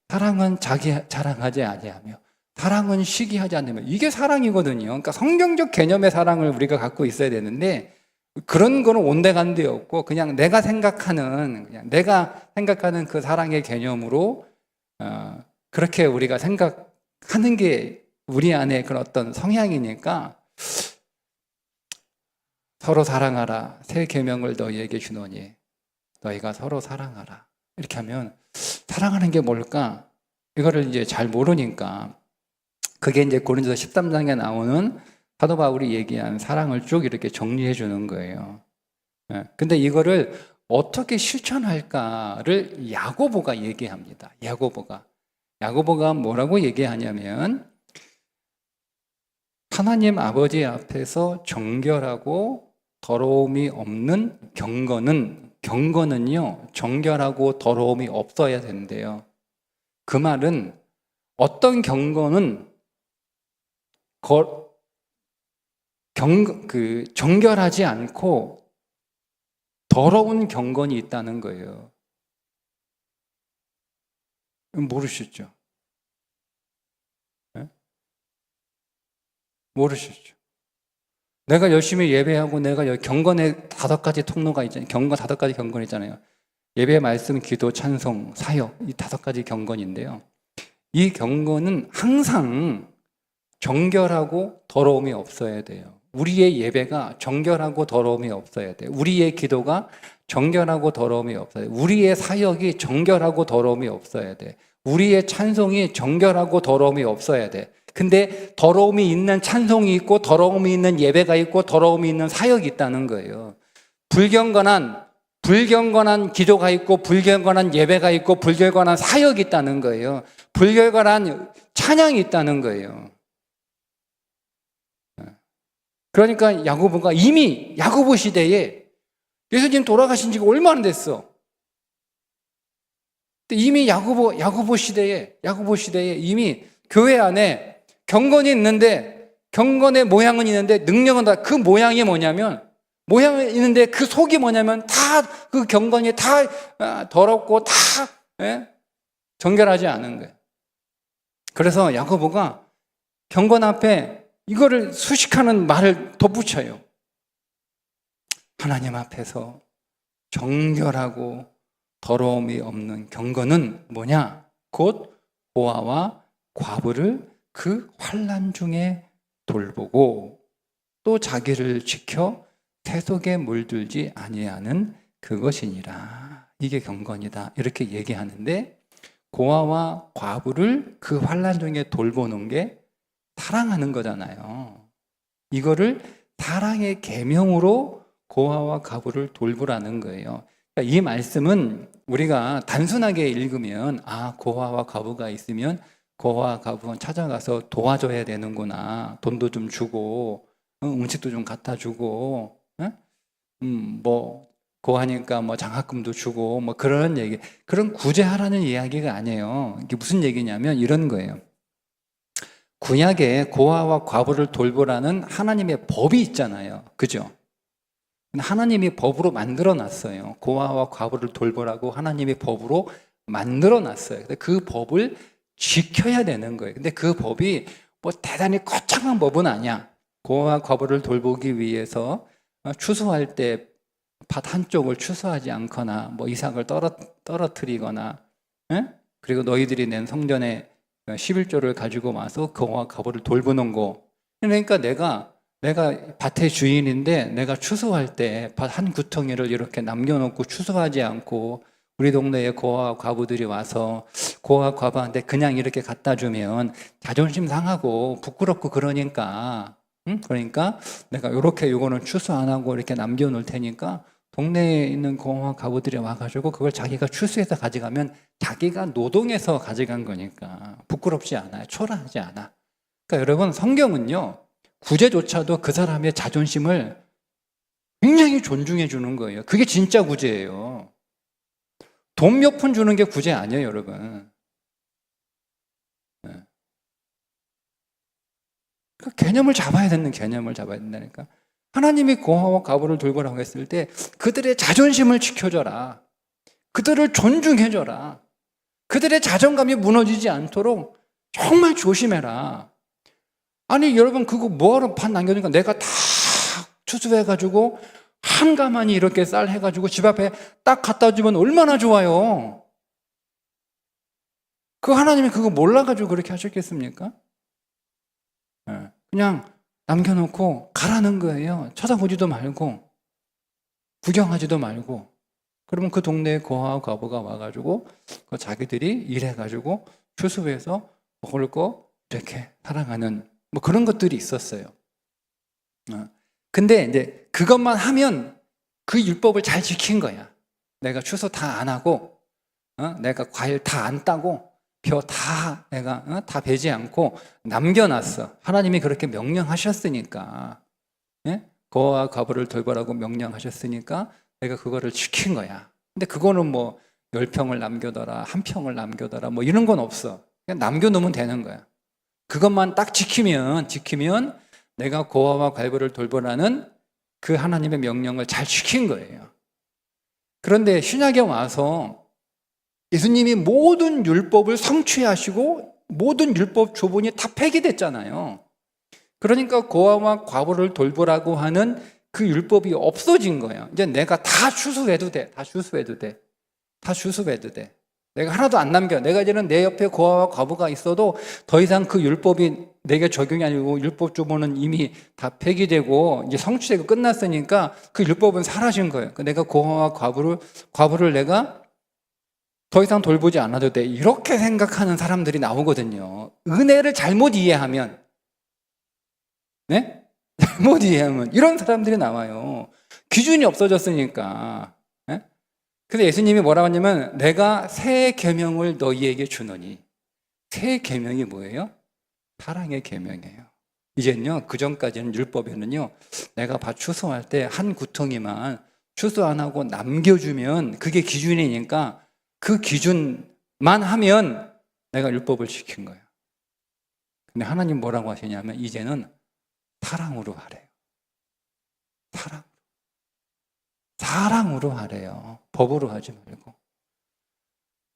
사랑은 자기 자랑하지 아니하며 사랑은 시기하지 않으며 이게 사랑이거든요. 그러니까 성경적 개념의 사랑을 우리가 갖고 있어야 되는데 그런 거는 온데간데 없고 그냥 내가 생각하는 그 사랑의 개념으로 그렇게 우리가 생각하는 게 우리 안에 그런 어떤 성향이니까 서로 사랑하라. 새 계명을 너희에게 주노니 너희가 서로 사랑하라. 이렇게 하면 사랑하는 게 뭘까? 이거를 이제 잘 모르니까 그게 이제 고린도서 13장에 나오는 사도 바울이 얘기한 사랑을 쭉 이렇게 정리해 주는 거예요. 근데 이거를 어떻게 실천할까를 야고보가 얘기합니다. 야고보가 뭐라고 얘기하냐면 하나님 아버지 앞에서 정결하고 더러움이 없는 경건은요 정결하고 더러움이 없어야 된대요. 그 말은 어떤 경건은 정결하지 않고 더러운 경건이 있다는 거예요. 모르셨죠? 네? 모르셨죠? 내가 열심히 예배하고 내가 경건의 5가지 통로가 있잖아요. 5가지 경건이 있잖아요. 예배, 말씀, 기도, 찬송, 사역 이 5가지 경건인데요. 이 경건은 항상 정결하고 더러움이 없어야 돼요. 우리의 예배가 정결하고 더러움이 없어야 돼요. 우리의 기도가 정결하고 더러움이 없어야 돼요. 우리의 사역이 정결하고 더러움이 없어야 돼요. 우리의 찬송이 정결하고 더러움이 없어야 돼. 근데 더러움이 있는 찬송이 있고 더러움이 있는 예배가 있고 더러움이 있는 사역이 있다는 거예요. 불경건한 기도가 있고 불경건한 예배가 있고 불경건한 사역이 있다는 거예요. 불경건한 찬양이 있다는 거예요. 그러니까 야고보가 이미 야고보 시대에 예수님 돌아가신 지가 얼마나 됐어. 이미 야고보 시대에 이미 교회 안에 경건이 있는데 경건의 모양은 있는데 능력은 다 그 모양이 뭐냐면 모양은 있는데 그 속이 뭐냐면 다 그 경건이 다 더럽고 다 정결하지 않은 거예요. 그래서 야고보가 경건 앞에 이거를 수식하는 말을 덧붙여요. 하나님 앞에서 정결하고 더러움이 없는 경건은 뭐냐? 곧 고아와 과부를 그 환난 중에 돌보고 또 자기를 지켜 세속에 물들지 아니하는 그것이니라. 이게 경건이다. 이렇게 얘기하는데 고아와 과부를 그 환난 중에 돌보는 게 사랑하는 거잖아요. 이거를 사랑의 계명으로 고아와 과부를 돌보라는 거예요. 그러니까 이 말씀은 우리가 단순하게 읽으면 고아와 과부가 있으면 고아와 과부는 찾아가서 도와줘야 되는구나. 돈도 좀 주고 음식도 좀 갖다 주고 뭐 고하니까 뭐 장학금도 주고 뭐 그런 얘기, 그런 구제하라는 이야기가 아니에요. 이게 무슨 얘기냐면 이런 거예요. 구약에 고아와 과부를 돌보라는 하나님의 법이 있잖아요. 그죠? 하나님이 법으로 만들어 놨어요. 고아와 과부를 돌보라고 하나님이 법으로 만들어 놨어요. 근데 그 법을 지켜야 되는 거예요. 근데 그 법이 뭐 대단히 거창한 법은 아니야. 고아와 과부를 돌보기 위해서 추수할 때 밭 한쪽을 추수하지 않거나 뭐 이삭을 떨어뜨리거나 그리고 너희들이 낸 성전에 11조를 가지고 와서 고아와 과부를 돌보는 거. 그러니까 내가 밭의 주인인데 내가 추수할 때 밭 한 구덩이를 이렇게 남겨놓고 추수하지 않고 우리 동네에 고아와 과부들이 와서 고아와 과부한테 그냥 이렇게 갖다 주면 자존심 상하고 부끄럽고 그러니까 내가 이렇게 요거는 추수 안 하고 이렇게 남겨놓을 테니까 동네에 있는 고아와 과부들이 와가지고 그걸 자기가 추수해서 가져가면 자기가 노동해서 가져간 거니까 부끄럽지 않아요. 초라하지 않아. 그러니까 여러분, 성경은요 구제조차도 그 사람의 자존심을 굉장히 존중해 주는 거예요. 그게 진짜 구제예요. 돈 몇 푼 주는 게 구제 아니에요, 여러분. 그 개념을 잡아야 되는 개념을 잡아야 된다니까. 하나님이 고아와 과부를 돌보라고 했을 때 그들의 자존심을 지켜줘라. 그들을 존중해줘라. 그들의 자존감이 무너지지 않도록 정말 조심해라. 아니 여러분, 그거 뭐하러 반 남겨두니까 내가 다 추수해가지고 한 가마니 이렇게 쌀 해가지고 집 앞에 딱 갖다 주면 얼마나 좋아요. 그 하나님이 그거 몰라가지고 그렇게 하셨겠습니까? 그냥 남겨놓고 가라는 거예요. 쳐다보지도 말고 구경하지도 말고. 그러면 그 동네에 고아와 과부가 와가지고 자기들이 일해가지고 추수해서 먹을 거 이렇게 사랑하는 뭐 그런 것들이 있었어요. 근데 이제 그것만 하면 그 율법을 잘 지킨 거야. 내가 추수 다 안 하고, 내가 과일 다 안 따고, 벼 다 내가 다 베지 않고 남겨놨어. 하나님이 그렇게 명령하셨으니까, 고아와 과부를 돌보라고 명령하셨으니까 내가 그거를 지킨 거야. 근데 그거는 뭐 10평을 남겨둬라, 1평을 남겨둬라, 뭐 이런 건 없어. 그냥 남겨놓으면 되는 거야. 그것만 딱 지키면 내가 고아와 과부를 돌보라는 그 하나님의 명령을 잘 지킨 거예요. 그런데 신약에 와서 예수님이 모든 율법을 성취하시고 모든 율법 조문이 다 폐기됐잖아요. 그러니까 고아와 과부를 돌보라고 하는 그 율법이 없어진 거예요. 이제 내가 다 추수해도 돼. 다 추수해도 돼. 내가 하나도 안 남겨. 내가 이제는 내 옆에 고아와 과부가 있어도 더 이상 그 율법이 내게 적용이 아니고 율법 조문은 이미 다 폐기되고 이제 성취되고 끝났으니까 그 율법은 사라진 거예요. 내가 고아와 과부를 내가 더 이상 돌보지 않아도 돼. 이렇게 생각하는 사람들이 나오거든요. 은혜를 잘못 이해하면, 잘못 이해하면 이런 사람들이 나와요. 기준이 없어졌으니까. 그래서 예수님이 뭐라고 하냐면 내가 새 계명을 너희에게 주노니. 새 계명이 뭐예요? 사랑의 계명이에요. 이제는요, 그전까지는 율법에는요, 내가 밭 추수할 때 한 구덩이만 추수 안 하고 남겨주면 그게 기준이니까 그 기준만 하면 내가 율법을 지킨 거예요. 근데 하나님 뭐라고 하시냐면 이제는 사랑으로 하래요. 사랑으로 하래요. 법으로 하지 말고.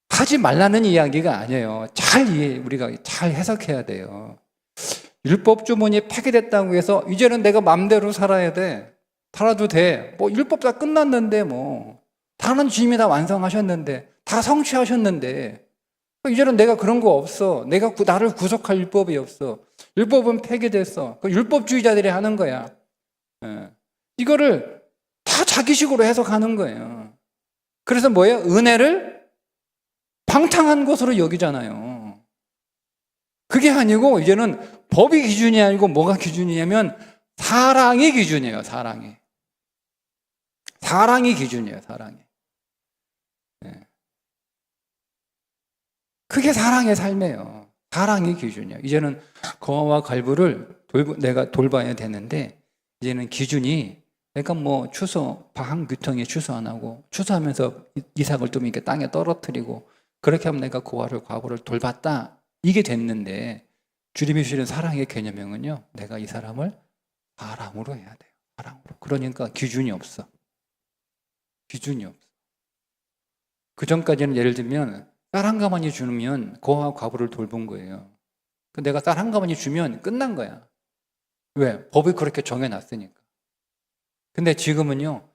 하지 말라는 이야기가 아니에요. 우리가 잘 해석해야 돼요. 율법 주문이 폐기됐다고 해서 이제는 내가 맘대로 살아야 돼. 살아도 돼. 율법 다 끝났는데 다른 주님이 다 완성하셨는데, 다 성취하셨는데, 이제는 내가 그런 거 없어. 나를 구속할 율법이 없어. 율법은 폐기됐어. 율법주의자들이 하는 거야. 이거를 다 자기식으로 해석하는 거예요. 그래서 뭐예요? 은혜를 방탕한 것으로 여기잖아요. 그게 아니고 이제는 법이 기준이 아니고 뭐가 기준이냐면 사랑이 기준이에요. 사랑이 기준이에요. 사랑이. 그게 사랑의 삶이에요. 사랑이 기준이에요. 이제는 거와 갈부를 내가 돌봐야 되는데, 이제는 기준이 내가 방규통에 추수 안 하고 추수하면서 이삭을 좀 이렇게 땅에 떨어뜨리고 그렇게 하면 내가 과부를 돌봤다, 이게 됐는데, 주님이 주시는 사랑의 개념형은요, 내가 이 사람을 사랑으로 해야 돼요. 사랑으로. 그러니까 기준이 없어. 그 전까지는 예를 들면 쌀 한 가마니 주면 고아와 과부를 돌본 거예요. 내가 쌀 한 가마니 주면 끝난 거야. 왜? 법이 그렇게 정해놨으니까. 근데 지금은요,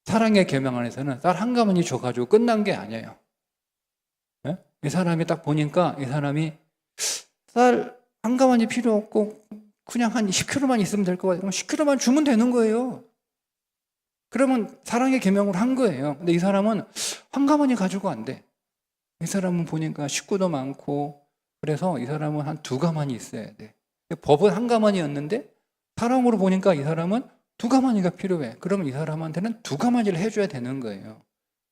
사랑의 계명 안에서는 쌀 한 가마니 줘가지고 끝난 게 아니에요. 네? 이 사람이 딱 보니까 이 사람이 쌀 한 가마니 필요 없고 그냥 한 10kg만 있으면 될 것 같아요. 그럼 10kg만 주면 되는 거예요. 그러면 사랑의 계명을 한 거예요. 근데 이 사람은 한 가마니 가지고 안 돼. 이 사람은 보니까 식구도 많고, 그래서 이 사람은 한 2가마니 있어야 돼. 법은 한 가마니였는데 사랑으로 보니까 이 사람은 2가마니가 필요해. 그러면 이 사람한테는 2가마니를 해줘야 되는 거예요.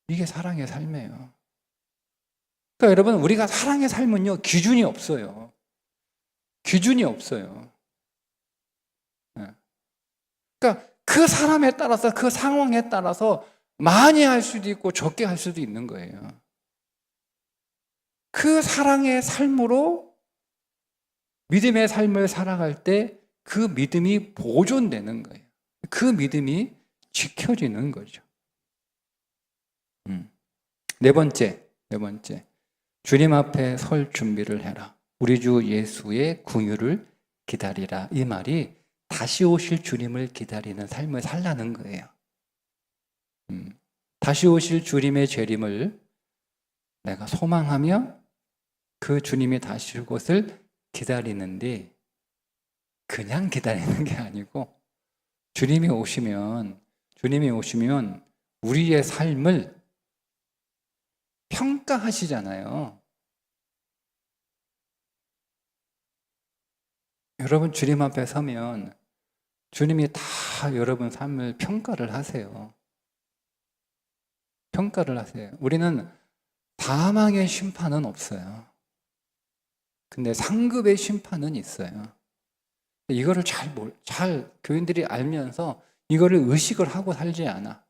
이게 사랑의 삶이에요. 그러니까 여러분, 우리가 사랑의 삶은요, 기준이 없어요. 그러니까 그 사람에 따라서, 그 상황에 따라서 많이 할 수도 있고 적게 할 수도 있는 거예요. 그 사랑의 삶으로 믿음의 삶을 살아갈 때 그 믿음이 보존되는 거예요. 그 믿음이 지켜지는 거죠. 네 번째. 주님 앞에 설 준비를 해라. 우리 주 예수의 긍휼을 기다리라. 이 말이 다시 오실 주님을 기다리는 삶을 살라는 거예요. 다시 오실 주님의 재림을 내가 소망하며 그 주님이 다시 올 것을 기다리는데, 그냥 기다리는 게 아니고 주님이 오시면 우리의 삶을 평가하시잖아요. 여러분, 주님 앞에 서면 주님이 다 여러분 삶을 평가를 하세요. 우리는 사망의 심판은 없어요. 근데 상급의 심판은 있어요. 이거를 잘 교인들이 알면서 이거를 의식을 하고 살지 않아.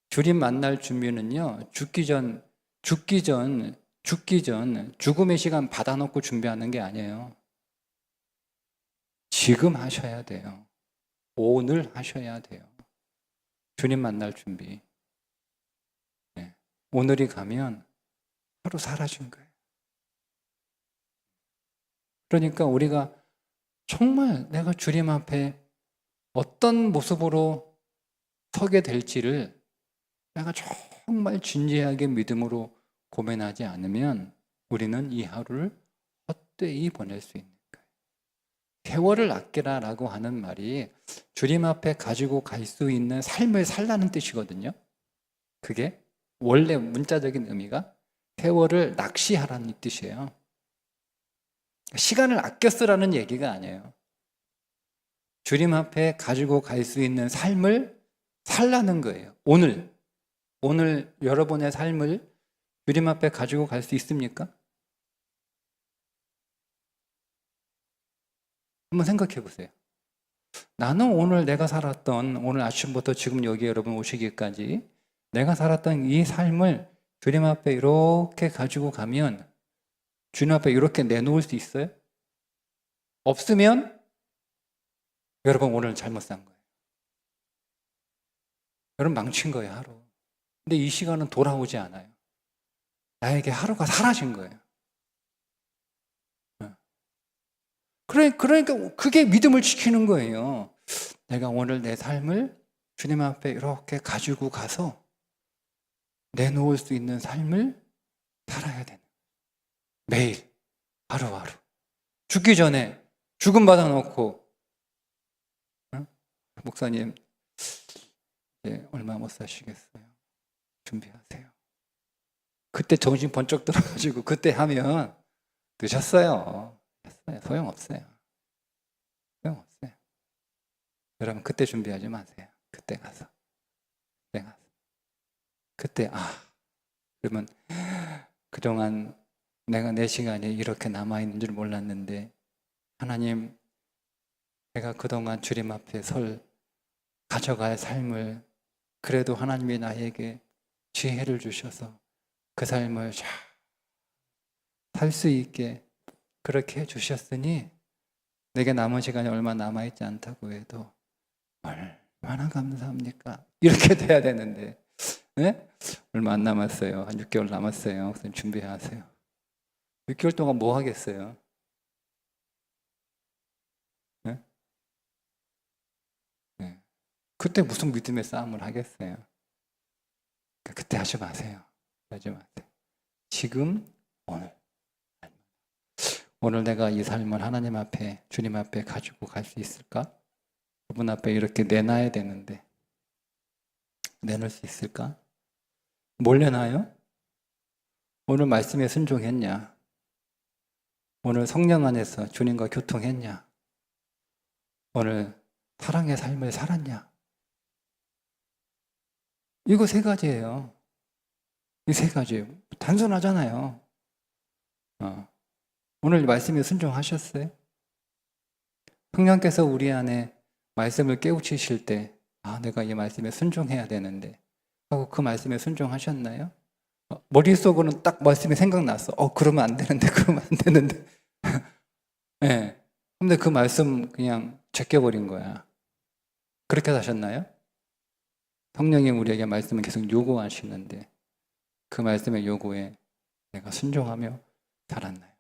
주님 만날 준비는요, 죽기 전 죽음의 시간 받아놓고 준비하는 게 아니에요. 지금 하셔야 돼요. 오늘 하셔야 돼요. 주님 만날 준비. 오늘이 가면 하루 사라진 거예요. 그러니까 우리가 정말 내가 주님 앞에 어떤 모습으로 서게 될지를 내가 정말 진지하게 믿음으로 고민하지 않으면 우리는 이 하루를 헛되이 보낼 수 있는 거예요. 세월을 아끼라라고 하는 말이 주님 앞에 가지고 갈 수 있는 삶을 살라는 뜻이거든요. 그게 원래 문자적인 의미가 세월을 낚시하라는 뜻이에요. 시간을 아껴 쓰라는 얘기가 아니에요. 주님 앞에 가지고 갈 수 있는 삶을 살라는 거예요. 오늘 여러분의 삶을 주님 앞에 가지고 갈 수 있습니까? 한번 생각해 보세요. 나는 오늘 내가 살았던, 오늘 아침부터 지금 여기 여러분 오시기까지 내가 살았던 이 삶을 주님 앞에 이렇게 가지고 가면, 주님 앞에 이렇게 내놓을 수 있어요? 없으면 여러분 오늘 잘못 산 거예요. 여러분 망친 거예요, 하루. 근데 이 시간은 돌아오지 않아요. 나에게 하루가 사라진 거예요. 그러니까 그게 믿음을 지키는 거예요. 내가 오늘 내 삶을 주님 앞에 이렇게 가지고 가서 내놓을 수 있는 삶을 살아야 되는 거예요. 매일 하루하루 죽기 전에 죽음 받아놓고 목사님 이제 얼마 못 사시겠어요. 준비하세요. 그때 정신 번쩍 들어가지고 그때 하면 늦었어요. 소용없어요. 소용없어요. 여러분 그때 준비하지 마세요. 그때 가서 그때 그러면 그동안 내가 내 시간이 이렇게 남아있는 줄 몰랐는데 하나님 내가 그동안 주님 앞에 가져갈 삶을 그래도 하나님이 나에게 지혜를 주셔서 그 삶을 잘 살 수 있게 그렇게 해주셨으니 내게 남은 시간이 얼마 남아있지 않다고 해도 얼마나 감사합니까? 이렇게 돼야 되는데 네? 얼마 안 남았어요. 한 6개월 남았어요. 선생님 준비하세요. 6개월 동안 뭐 하겠어요? 네? 네. 그때 무슨 믿음의 싸움을 하겠어요? 그때 하지 마세요. 하지 마세요. 지금 오늘 내가 이 삶을 하나님 앞에 주님 앞에 가지고 갈 수 있을까? 그분 앞에 이렇게 내놔야 되는데 내놓을 수 있을까? 뭘 내놔요? 오늘 말씀에 순종했냐? 오늘 성령 안에서 주님과 교통했냐? 오늘 사랑의 삶을 살았냐? 이거 세 가지예요. 이 세 가지 단순하잖아요. 오늘 말씀에 순종하셨어요? 성령께서 우리 안에 말씀을 깨우치실 때 내가 이 말씀에 순종해야 되는데 하고 그 말씀에 순종하셨나요? 머릿속으로는 딱 말씀이 생각났어. 그러면 안 되는데 그러면 안 되는데 네. 근데 그 말씀 그냥 제껴버린 거야. 그렇게 사셨나요? 성령이 우리에게 말씀을 계속 요구하시는데 그 말씀의 요구에 내가 순종하며 살았나요?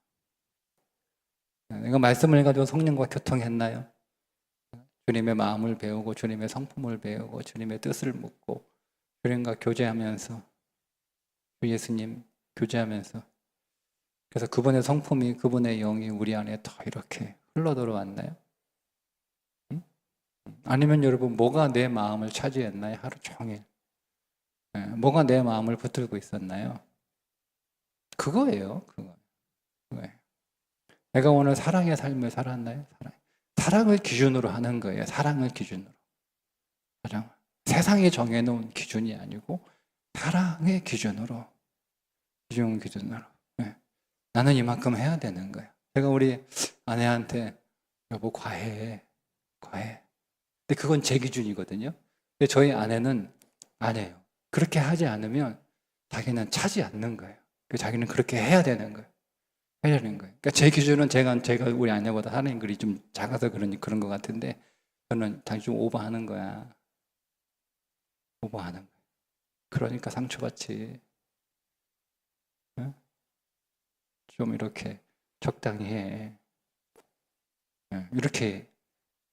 내가 말씀을 가지고 성령과 교통했나요? 주님의 마음을 배우고 주님의 성품을 배우고 주님의 뜻을 묻고 주님과 교제하면서 주 예수님 교제하면서 그래서 그분의 성품이 그분의 영이 우리 안에 더 이렇게 흘러들어왔나요? 아니면 여러분 뭐가 내 마음을 차지했나요? 하루 종일 뭐가 내 마음을 붙들고 있었나요? 그거예요. 그거예요. 내가 오늘 사랑의 삶을 살았나요? 사랑을 기준으로 하는 거예요. 사랑을 기준으로. 세상이 정해놓은 기준이 아니고 사랑의 기준으로. 네. 나는 이만큼 해야 되는 거예요. 제가 우리 아내한테 여보 과외해. 근데 그건 제 기준이거든요. 근데 저희 아내는 안 해요. 그렇게 하지 않으면 자기는 차지 않는 거예요. 자기는 그렇게 해야 되는 거예요. 그러니까 제 기준은 제가 우리 아내보다 하는 글이 좀 작아서 그런 것 같은데 저는 자기 좀 오버하는 거야. 오버하는 거야. 그러니까 상처받지. 좀 이렇게 적당히 해. 이렇게.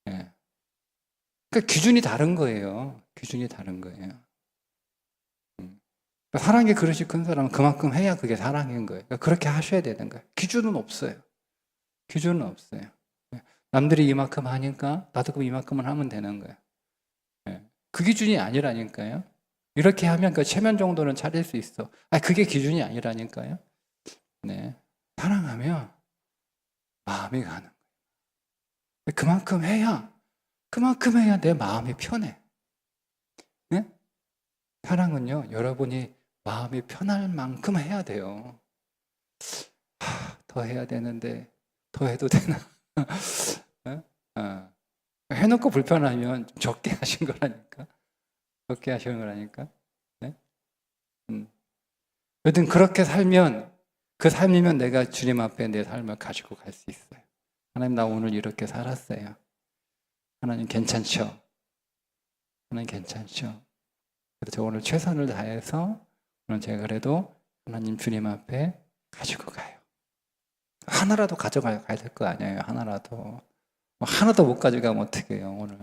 그러니까 기준이 다른 거예요. 기준이 다른 거예요. 사랑의 그릇이 큰 사람은 그만큼 해야 그게 사랑인 거예요. 그러니까 그렇게 하셔야 되는 거예요. 기준은 없어요. 기준은 없어요. 남들이 이만큼 하니까 나도 그럼 이만큼은 하면 되는 거예요. 그 기준이 아니라니까요. 이렇게 하면 그 체면 정도는 차릴 수 있어. 그게 기준이 아니라니까요. 네. 사랑하면 마음이 가는 거예요. 그만큼 해야 내 마음이 편해. 네? 사랑은요, 여러분이 마음이 편할 만큼 해야 돼요. 더 해야 되는데 더 해도 되나? 해놓고 불편하면 적게 하신 거라니까. 네? 여튼 그렇게 살면 그 삶이면 내가 주님 앞에 내 삶을 가지고 갈 수 있어요. 하나님 나 오늘 이렇게 살았어요. 하나님 괜찮죠? 하나님 괜찮죠? 그래서 오늘 최선을 다해서 오늘 제가 그래도 하나님 주님 앞에 가지고 가요. 하나라도 가져가야 될 거 아니에요. 하나라도. 하나도 못 가져가면 어떡해요, 오늘.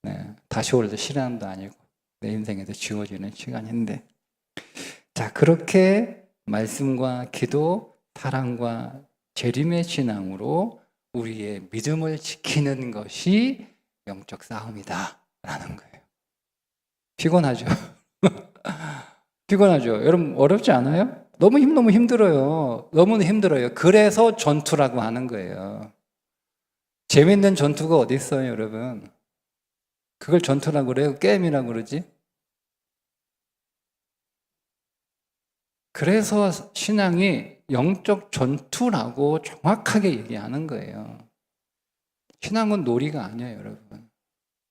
네, 다시 올 시간도 아니고 내 인생에서 지워지는 시간인데. 자, 그렇게 말씀과 기도, 사랑과 재림의 신앙으로 우리의 믿음을 지키는 것이 영적 싸움이다 라는 거예요. 피곤하죠? 피곤하죠? 여러분 어렵지 않아요? 너무 힘들어요. 너무 힘들어요. 그래서 전투라고 하는 거예요. 재밌는 전투가 어디 있어요, 여러분? 그걸 전투라고 그래요? 게임이라고 그러지? 그래서 신앙이 영적 전투라고 정확하게 얘기하는 거예요. 신앙은 놀이가 아니에요, 여러분.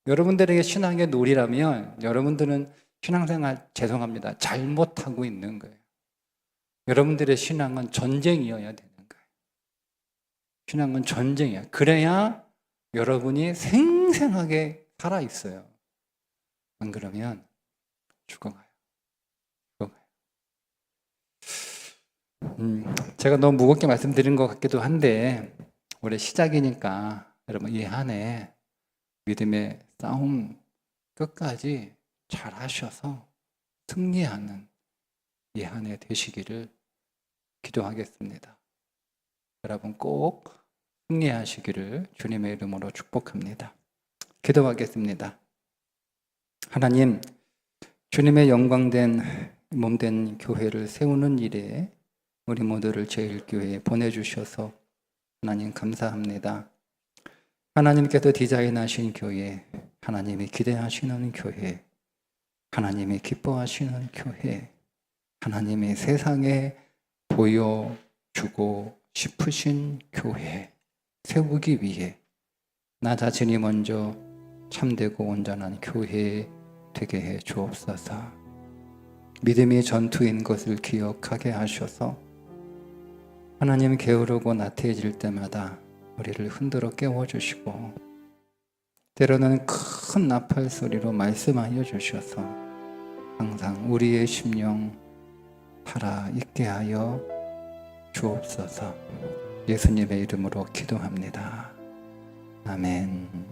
여러분들에게 신앙의 놀이라면 여러분들은 신앙생활 죄송합니다. 잘못하고 있는 거예요. 여러분들의 신앙은 전쟁이어야 되는 거예요. 신앙은 전쟁이야. 그래야 여러분이 생생하게 살아있어요. 안 그러면 죽어가요. 제가 너무 무겁게 말씀드린 것 같기도 한데 올해 시작이니까 여러분 이 한 해 믿음의 싸움 끝까지 잘 하셔서 승리하는 이 한 해 되시기를 기도하겠습니다. 여러분 꼭 승리하시기를 주님의 이름으로 축복합니다. 기도하겠습니다. 하나님, 주님의 영광된 몸된 교회를 세우는 일에 우리 모두를 제일교회에 보내주셔서 하나님 감사합니다. 하나님께서 디자인하신 교회, 하나님이 기대하시는 교회, 하나님이 기뻐하시는 교회, 하나님이 세상에 보여주고 싶으신 교회 세우기 위해 나 자신이 먼저 참되고 온전한 교회 되게 해 주옵소서. 믿음이 전투인 것을 기억하게 하셔서 하나님 게으르고 나태해질 때마다 우리를 흔들어 깨워주시고 때로는 큰 나팔 소리로 말씀하여 주셔서 항상 우리의 심령 살아있게 하여 주옵소서. 예수님의 이름으로 기도합니다. 아멘.